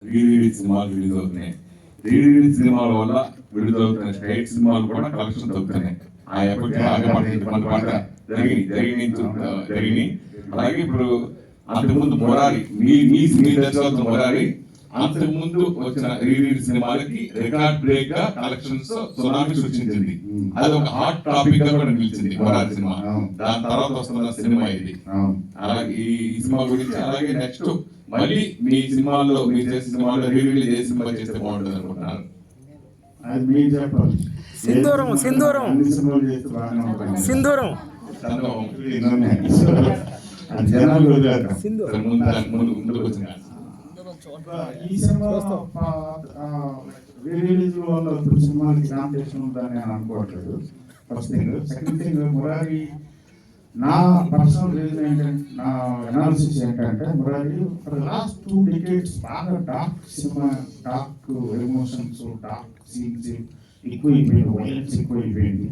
Release సినిమాలు release అవుతున్నాయి. Release సినిమాల వల్ల విడుదలవుతున్న స్టేట్ సినిమాలు కూడా కలెక్షన్ తగ్గుతున్నాయి. ఆ ఎఫెక్ట్ బాగా జరిగినాయి. అలాగే ఇప్పుడు అంతకుముందు మొరారి మీ దర్శకుడు మొరారి అంతకుముందు వచ్చిన రీలీజ్ సినిమాలకి రికార్డ్ బ్రేక్ గా కలెక్షన్స్ సునామీ సృష్టించింది. అది ఒక హాట్ టాపిక్ గా కూడా నిలిచింది మొరారి సినిమా. దాని తర్వాత వస్తున్న సినిమా ఇది. అలాగే ఈ సినిమా గురించి అలాగే నెక్స్ట్ మళ్ళీ మీ సినిమాల్లో మీరు చేసే సినిమాలో రిలీజ్ ఏ సినిమా చేస్తే బాగుంటుంది అనుకుంటున్నారు? అది మీరు చెప్పాలి. సింధూరం ఈ సినిమా రిలీజ్ వల్ల ఇప్పుడు సినిమాకి కాంపిటీషన్ ఉందని నేను అనుకోవట్లేదు. First thing. Second thing, Murari నా పర్సనల్ రీజన్ ఏంటంటే, నా అనాలిసిస్ ఏంటంటే, మురారి లాస్ట్ 2 decades బాగా dark cinema, dark emotions, dark scenes ఎక్కువైపోయింది, వైలెన్స్ ఎక్కువైపోయింది.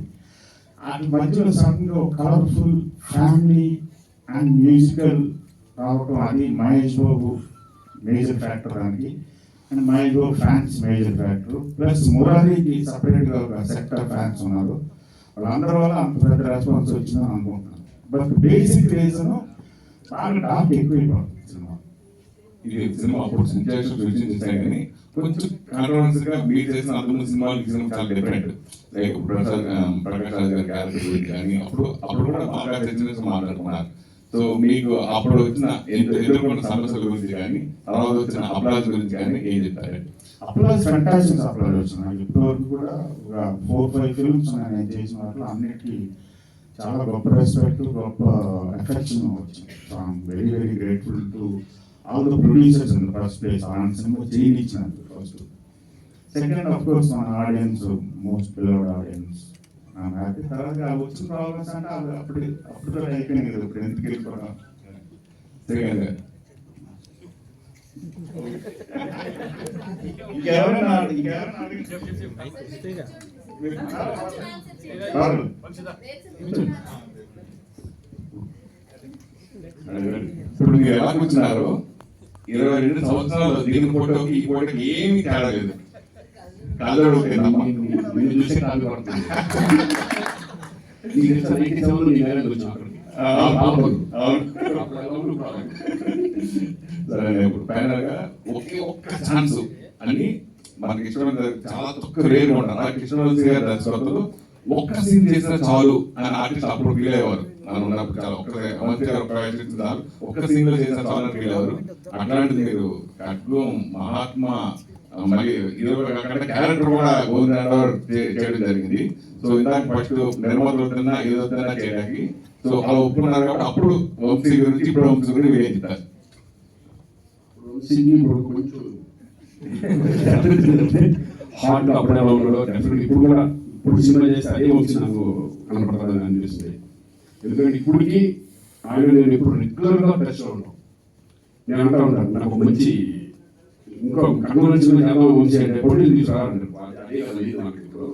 వాటి మధ్యలో సడన్గా కలర్ఫుల్ ఫ్యామిలీ అండ్ మ్యూజికల్ రావటం, అది మహేష్ బాబు మేజర్ ఫ్యాక్టర్ దానికి. And Mahesh Babu fans major factor. Plus మురారికి సపరేట్గా ఒక సెక్టర్ ఫ్యాన్స్ ఉన్నారు. వాళ్ళందరి వల్ల అంత పెద్ద రెస్పాన్స్ వచ్చిందని అనుకుంటున్నాను. బట్ బేసిక్ రీజన్ బాగా డార్క్ ఎక్కువైపోతుంది సినిమా. ఇది సినిమా అప్పుడు సిచ్యువేషన్ సృష్టించాయి కానీ కొంచెం కాంట్రవర్సీగా మీరు చేసిన అంతకుముందు సినిమాలు ఈ సినిమా చాలా డిఫరెంట్. లైక్ ప్రకాష్ రాజ్ గారి క్యారెక్టర్ గురించి కానీ అప్పుడు కూడా బాగా చర్చ మాట్లాడుతున్నారు. సో మీకు అప్పుడు వచ్చిన ఎదుర్కొన్న సమస్యల గురించి కానీ తర్వాత వచ్చిన అప్లాజ్ గురించి కానీ ఏం చెప్తారు? అప్లాజ్ ఫెంటాస్టిక్ అప్లాజ్ వచ్చినాయి. ఇప్పటివరకు కూడా ఒక 4-5 ఫిల్మ్స్ నేను చేసిన వాటిలో అన్నిటికీ చాలా గొప్ప రెస్పెక్ట్, గొప్ప ఎఫెక్షన్ వచ్చింది. So I'm very very grateful to all the producers in the first place. అలాంటి సినిమా చేయనిచ్చినందుకు ఫస్ట్. సెకండ్, ఆఫ్ కోర్స్ మన audience, most beloved audience. Happy. తర్వాత వచ్చిన ప్రాబ్లమ్స్ అంటే అప్పుడు అయిపోయింది కదా, ఇప్పుడు ఎందుకు వెళ్ళిపోవడం. ఇంకెవరైనా ఇప్పుడు మీరు ఎలా కూర్చున్నారు? 22 సంవత్సరాలు దీని ఫోటోకి ఈ ఫోటోకి ఏమీ తేడా లేదు. కాదు చూసే కాదు పడుతుంది. సరే, ఇప్పుడు ఫైనల్ గా ఒక్క ఛాన్స్ అని మనకి ఇష్టమైన చాలా తక్కువ రేర్ ఉంటారు. నాకు ఇష్టమైన గారి దర్శకత్వంలో ఒక్క సీన్ చేసినా చాలు అని ఆర్టిస్ట్ అప్పుడు ఫీల్ అయ్యేవారు. మనం ఉన్నప్పుడు చాలా ఒక్క సీన్ లో చేసినా చాలు అని ఫీల్ అయ్యేవారు. అట్లాంటిది మీరు ఖడ్గం, మహాత్మా, మళ్ళీ క్యారెక్టర్ కూడా చేయడం జరిగింది. సో ఇందాక ఫస్ట్ నిర్మాతలు వస్తున్నా ఏదవుతున్నా చేయడానికి సో అలా ఒప్పుకున్నారు కాబట్టి అప్పుడు వంశీ గురించి ఇప్పుడు వంశీ గురించి మీరు ఏం చెప్తారు? హార్ట్ అప్పుడే ఇప్పుడు కూడా ఇప్పుడు సినిమా చేస్తే అదే వంశీ నాకు కనపడతాదని అనిపిస్తుంది. ఎందుకంటే ఇప్పటికీ ఆయన నేను ఇప్పుడు రెగ్యులర్గా టచ్లో ఉంటాం. నేను అంటా ఉంటాను, నాకు మంచి ఇంకో కర్నూలు సినిమా వంశీ అంటే పొట్టి తీసుకురాలంటారు. అదే కదా నాకు ఇప్పుడు.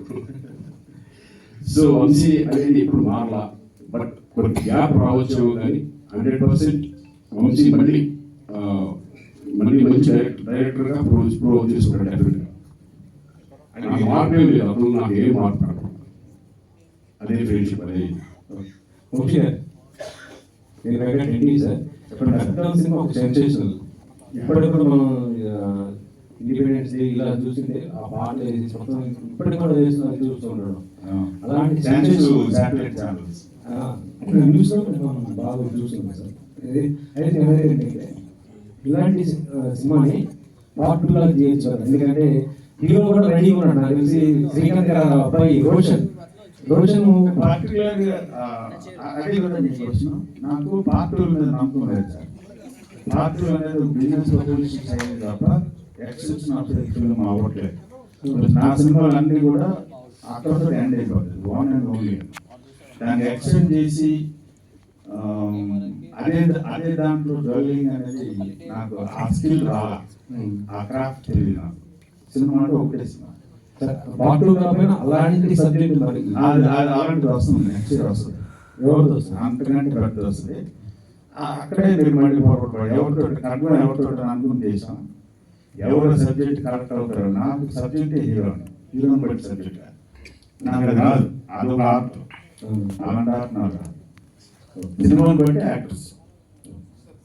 సో వంశీ అనేది ఇప్పుడు మారలా, బట్ కొన్ని గ్యాప్ రావచ్చు కానీ 100% వంశీ మళ్ళీ మంచి డైరెక్టర్గా ప్రూవ్ చేసుకుంటాడు. డెఫినెట్గా నాకు మార్పే లేదు, అప్పుడు నాకు ఏం మార్పు కాదు. అదే ఫ్రెండ్షిప్. అదే ఓకే. నేను వెంకటరెడ్డి సార్. ఇప్పుడు అర్థం సినిమా ఒక సెన్సేషనల్. ఇప్పటికప్పుడు మనం ఇండిపెండెన్స్ డే ఇలా చూసింటే ఆ పాట వేసి మొత్తం ఇప్పటికి కూడా చేస్తున్నా చూస్తూ ఉండడం. అలాంటి న్యూస్లో మనం బాగా చూస్తున్నాం సార్. అయితే ఏంటంటే ఇలాంటి సినిమాని పార్ట్ 2 లాగా చేయొచ్చు కదా. ఎందుకంటే హీరో కూడా రెడీగా ఉన్నాడు. నాకు తెలిసి శ్రీకాంత్ గారు అబ్బాయి రోషన్ పర్టికులర్గా అదే కూడా మీకు వచ్చిన నాకు పార్ట్ 2 మీద నమ్మకం లేదు సార్. పార్ట్ 2 అనేది బిజినెస్ ప్రొపోజిషన్ అయింది తప్ప ఎక్సెప్షన్ ఆఫ్ ఫిల్మ్ అవ్వట్లేదు. నా సినిమాలు అన్నీ కూడా అక్కడతో ఎండ్ అయిపోతుంది. 1 and only. దాన్ని ఎక్స్టెండ్ చేసి అదే దాంట్లో డ్రైవింగ్ అనేది నాకు ఆ స్కిల్ రాలా, ఆ క్రాఫ్ట్ తెలియదు నాకు. సినిమా అంటే ఒకటే సినిమా. పార్ట్ 2 కాకపోయినా అలాంటి సబ్జెక్ట్ అలాంటిది వస్తుంది, నెక్స్ట్ వస్తుంది, ఎవరిది వస్తుంది, అంతకంటే పెద్దది వస్తుంది. అక్కడే మీరు మళ్ళీ పొరపాటు ఎవరితో కట్నం ఎవరితో అనుకుని చేసాం. ఎవరు సబ్జెక్ట్ కరెక్ట్ అవుతారో, నాకు సబ్జెక్టే హీరోని బట్టి సబ్జెక్ట్ నాకు అది కాదు, అదొక ఆర్ట్. అలాంటి ఆర్ట్ నాకు రాదు. సినిమాని బట్టి యాక్టర్స్